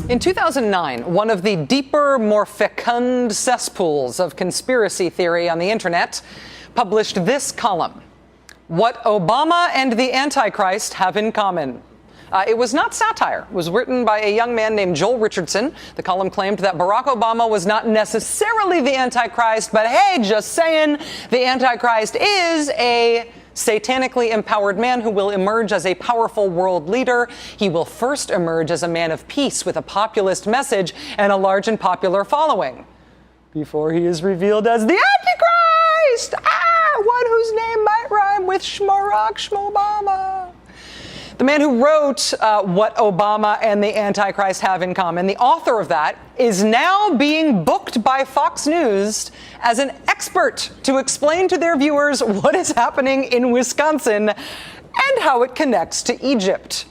In 2009, one of the deeper, more fecund cesspools of conspiracy theory on the internet published this column: What Obama and the Antichrist Have in Common. It was not satire. It was written by a young man named Joel Richardson. The column claimed that Barack Obama was not necessarily the Antichrist, but hey, just saying, the Antichrist is a satanically empowered man who will emerge as a powerful world leader. He will first emerge as a man of peace with a populist message and a large and popular following, before he is revealed as the Antichrist! One whose name might rhyme with Shmorok Shmobama. The man who wrote What Obama and the Antichrist Have in Common, the author of that, is now being booked by Fox News as an expert to explain to their viewers what is happening in Wisconsin and how it connects to Egypt.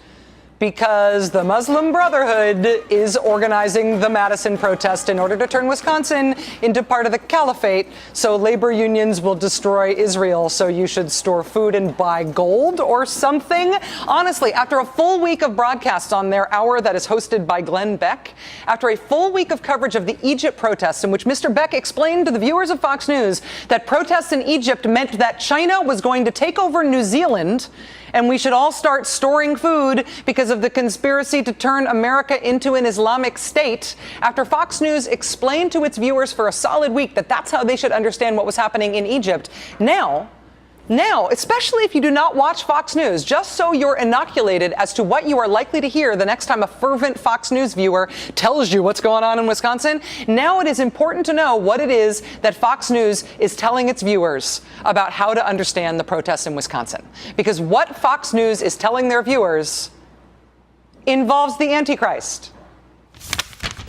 Because the Muslim Brotherhood is organizing the Madison protest in order to turn Wisconsin into part of the caliphate, so labor unions will destroy Israel, so you should store food and buy gold or something. Honestly, after a full week of broadcasts on their hour that is hosted by Glenn Beck, after a full week of coverage of the Egypt protests in which Mr. Beck explained to the viewers of Fox News that protests in Egypt meant that China was going to take over New Zealand, and we should all start storing food because of the conspiracy to turn America into an Islamic state. After Fox News explained to its viewers for a solid week that that's how they should understand what was happening in Egypt, now, especially if you do not watch Fox News, just so you're inoculated as to what you are likely to hear the next time a fervent Fox News viewer tells you what's going on in Wisconsin, now it is important to know what it is that Fox News is telling its viewers about how to understand the protests in Wisconsin. Because what Fox News is telling their viewers involves the Antichrist.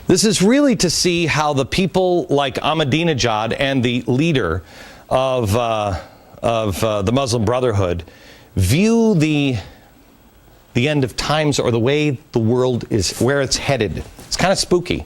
This is really to see how the people like Ahmadinejad and the leader of the Muslim Brotherhood view the end of times, or the way the world is, where it's headed. It's kind of spooky.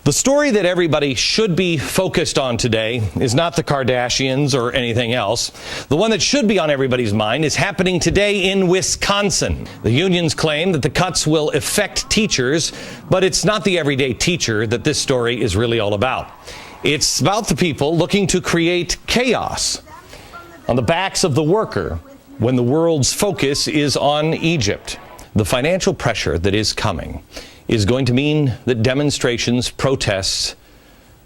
The story that everybody should be focused on today is not the Kardashians or anything else. The one that should be on everybody's mind is happening today in Wisconsin. The unions claim that the cuts will affect teachers, but it's not the everyday teacher that this story is really all about. It's about the people looking to create chaos on the backs of the worker when the world's focus is on Egypt. The financial pressure that is coming is going to mean that demonstrations, protests,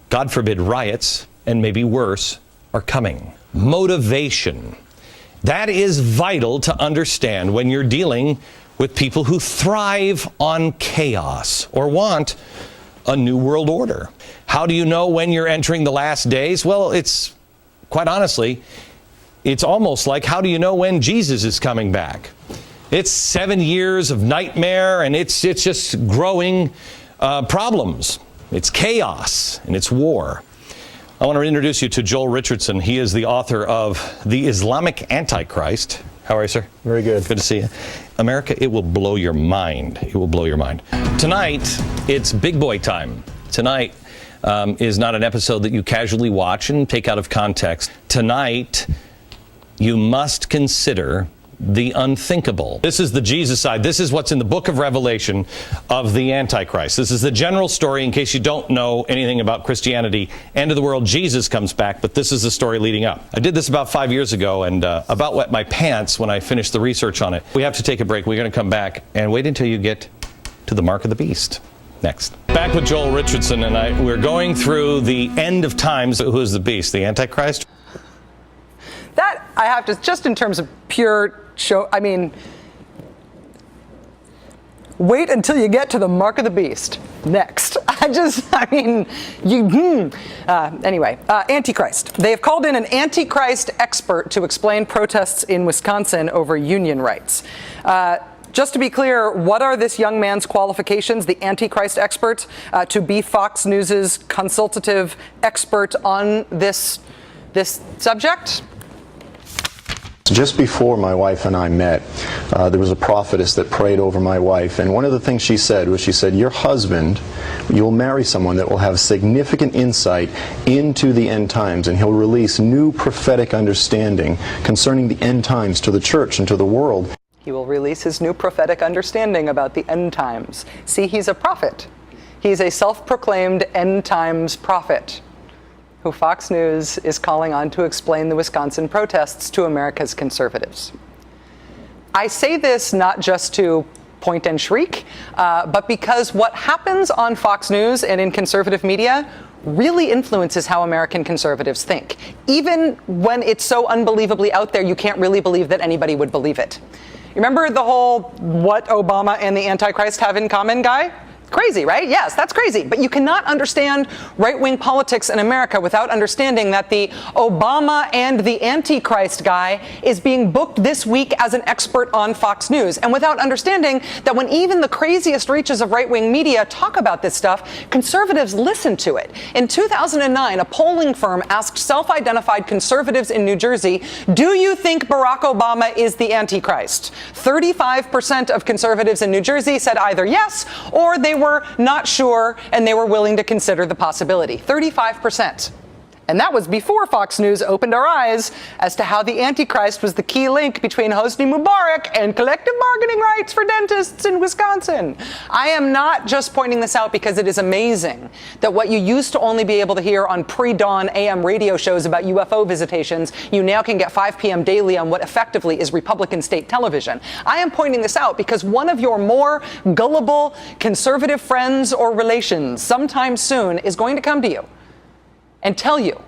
God forbid riots, and maybe worse, are coming. Motivation. That is vital to understand when you're dealing with people who thrive on chaos or want a new world order. How do you know when you're entering the last days? Well, it's quite honestly, it's almost like, how do you know when Jesus is coming back? It's 7 years of nightmare, and it's just growing problems. It's chaos, and it's war. I want to introduce you to Joel Richardson. He is the author of The Islamic Antichrist. How are you, sir? Very good. Good to see you. America, it will blow your mind. It will blow your mind. Tonight, it's big boy time. Tonight is not an episode that you casually watch and take out of context. Tonight, you must consider the unthinkable. This is the Jesus side. This is what's in the book of Revelation of the Antichrist. This is the general story in case you don't know anything about Christianity. End of the world, Jesus comes back, but this is the story leading up. I did this about 5 years ago and about wet my pants when I finished the research on it. We have to take a break. We're going to come back and wait until you get to the mark of the beast. Next. Back with Joel Richardson, and we're going through the end of times. Who is the beast? The Antichrist? That, I have to, just in terms of pure show, I mean, wait until you get to the mark of the beast. Next. Anyway, Antichrist. They have called in an Antichrist expert to explain protests in Wisconsin over union rights. Just to be clear, what are this young man's qualifications, the Antichrist expert, to be Fox News's consultative expert on this subject? Just before my wife and I met, there was a prophetess that prayed over my wife, and one of the things she said was, she said, your husband, you'll marry someone that will have significant insight into the end times, and he'll release new prophetic understanding concerning the end times to the church and to the world. He will release his new prophetic understanding about the end times. See, he's a prophet. He's a self-proclaimed end times prophet who Fox News is calling on to explain the Wisconsin protests to America's conservatives. I say this not just to point and shriek, but because what happens on Fox News and in conservative media really influences how American conservatives think. Even when it's so unbelievably out there, you can't really believe that anybody would believe it. You remember the whole what Obama and the Antichrist have in common guy? Crazy, right? Yes, that's crazy. But you cannot understand right-wing politics in America without understanding that the Obama and the Antichrist guy is being booked this week as an expert on Fox News. And without understanding that when even the craziest reaches of right-wing media talk about this stuff, conservatives listen to it. In 2009, a polling firm asked self-identified conservatives in New Jersey, do you think Barack Obama is the Antichrist? 35% of conservatives in New Jersey said either yes or they were not sure and they were willing to consider the possibility. 35%. And that was before Fox News opened our eyes as to how the Antichrist was the key link between Hosni Mubarak and collective bargaining rights for dentists in Wisconsin. I am not just pointing this out because it is amazing that what you used to only be able to hear on pre-dawn AM radio shows about UFO visitations, you now can get 5 p.m. daily on what effectively is Republican state television. I am pointing this out because one of your more gullible conservative friends or relations sometime soon is going to come to you and tell you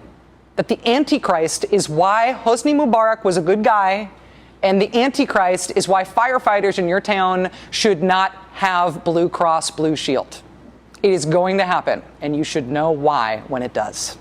that the Antichrist is why Hosni Mubarak was a good guy, and the Antichrist is why firefighters in your town should not have Blue Cross Blue Shield. It is going to happen, and you should know why when it does.